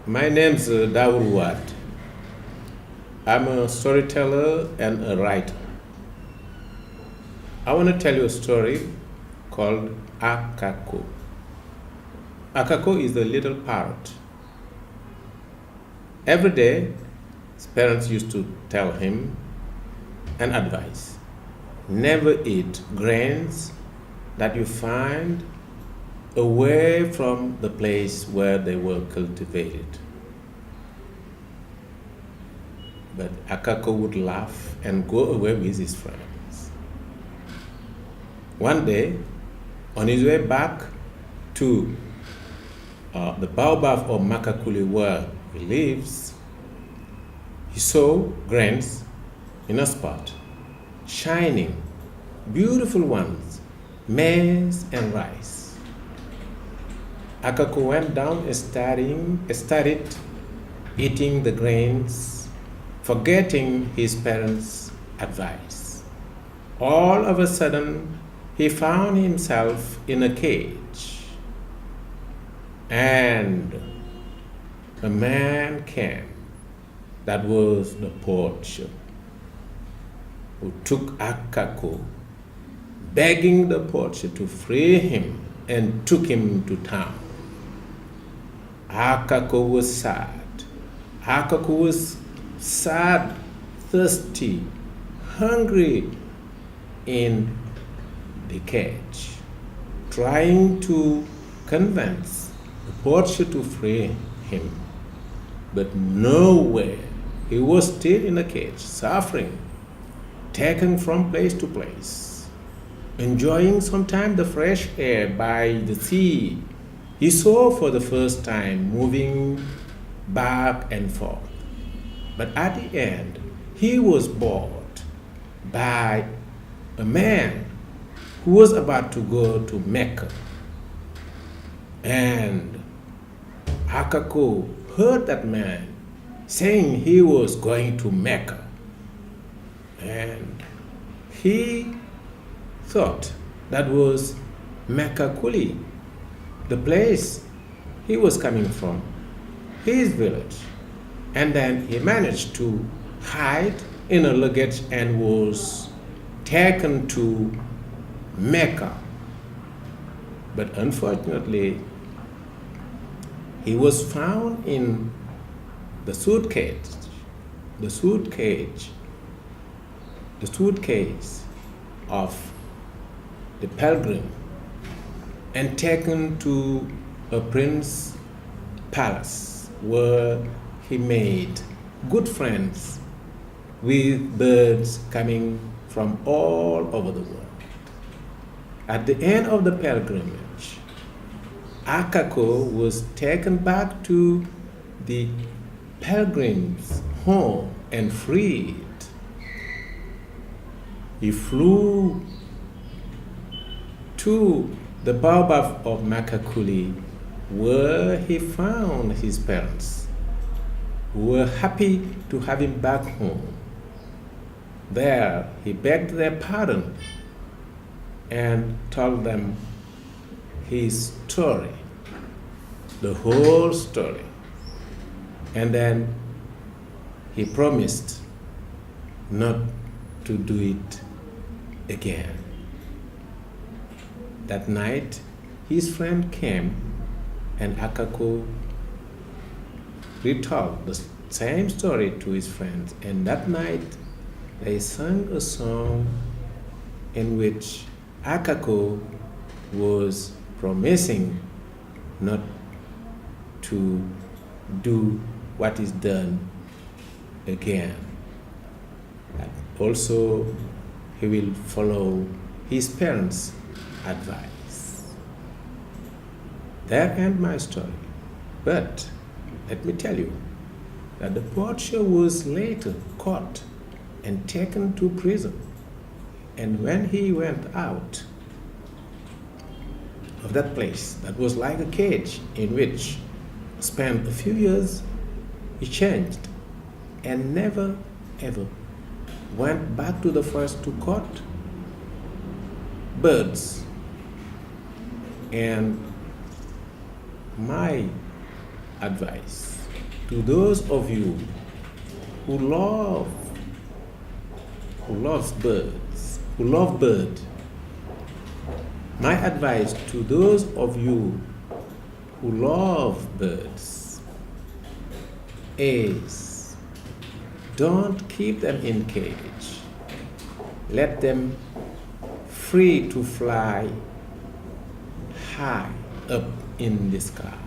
My name's Daour Wade. I'm a storyteller and a writer. I want to tell you a story called Akako. Akako is a little parrot. Every day, his parents used to tell him an advice: never eat grains that you find away from the place where they were cultivated. But Akako would laugh and go away with his friends. One day, on his way back to the baobab of Makakuli where he lives, he saw grains in a spot, shining, beautiful ones, maize and rice. Akako went down and started eating the grains, forgetting his parents' advice. All of a sudden, he found himself in a cage, and a man came. That was the poacher, who took Akako, begging the poacher to free him, and took him to town. Akako was sad. Akako was sad, thirsty, hungry in the cage, trying to convince the poacher to free him. But nowhere. He was still in a cage, suffering, taken from place to place, enjoying sometimes the fresh air by the sea. He saw for the first time, moving back and forth. But at the end, he was bored by a man who was about to go to Mecca. And Akako heard that man saying he was going to Mecca. And he thought that was Makakuli, the place he was coming from, his village. And then he managed to hide in a luggage and was taken to Mecca. But unfortunately, he was found in the suitcase of the pilgrim, and taken to a prince's palace where he made good friends with birds coming from all over the world. At the end of the pilgrimage, Akako was taken back to the pilgrim's home and freed. He flew to the baobab of Makakuli, where he found his parents, who were happy to have him back home. There, he begged their pardon and told them his story, the whole story. And then he promised not to do it again. That night, his friend came, and Akako retold the same story to his friends. And that night, they sang a song in which Akako was promising not to do what is done again. And also, he will follow his parents' advice. There ends my story. But let me tell you that the poacher was later caught and taken to prison. And when he went out of that place, that was like a cage in which spent a few years, he changed and never ever went back to the forest to cut birds. And my advice to those of you who love birds, my advice to those of you who love birds is don't keep them in cage. Let them free to fly high up in the sky.